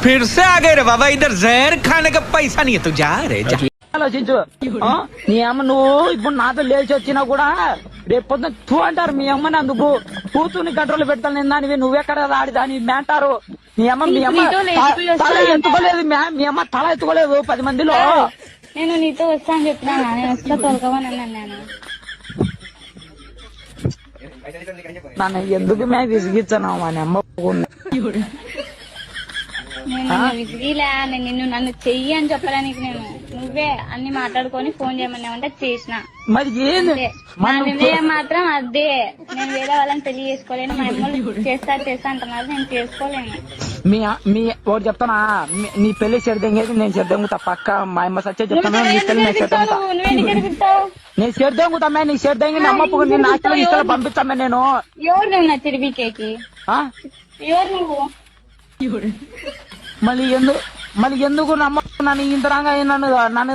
फिर से आ गए रे बाबा, इधर जहर खाने का पैसा नहीं है, तू जा रे जा। ఆలోచించు నీ అమ్మ నువ్వు ఇప్పుడు నాతో లేచి వచ్చినా కూడా రేపు పొద్దున తూ అంటారు మీ అమ్మని. అందుకు కూతుర్ని కంట్రోల్ పెడతాను నేను దానివి, నువ్వెక్కడ రాడి దాని అంటారు. మీ అమ్మ తల ఎత్తుకోలేదు, మీ అమ్మ తల ఎత్తుకోలేదు 10 మందిలో. నేను నీతో వస్తా అని చెప్తాను, నేను వస్తా తొలగమని అన్నాను. నన్ను ఎందుకు మే విసిగించాను మా అమ్మ. నేను విసిగిలా, నేను నన్ను చెయ్యి అని చెప్పడానికి నేను నువ్వే అన్ని మాట్లాడుకొని ఫోన్ చేయమన్నావంటే చేసిన. మరి ఏంది నా నిర్ణయం మాత్రం అదే. నేను వేరే వాళ్ళని పెళ్లి చేసుకోలేను, మా అమ్మలు చేస్తా అంటున్నారు, నేను చేసుకోలేను. మీ ఒకటి చెప్తానా, నీ పెళ్లి చెడదెంగేది నేను చెడదెంగుతా పక్క. మా అమ్మ సచ్చే చెప్తాను, నీ పెళ్లి నేను చెడదెంగుతా. నేను చెడదెంగుతామే, నీ చెడదెంగి నమ్మకు నీ నాశనం ఇస్తా పంపిస్తామే నేను. ఎవరు నువ్వు నా తిరిగికేకి? ఎవరు నువ్వు? మళ్ళీ ఎందుకు నమ్మ నన్ను ఇంతరంగా నన్ను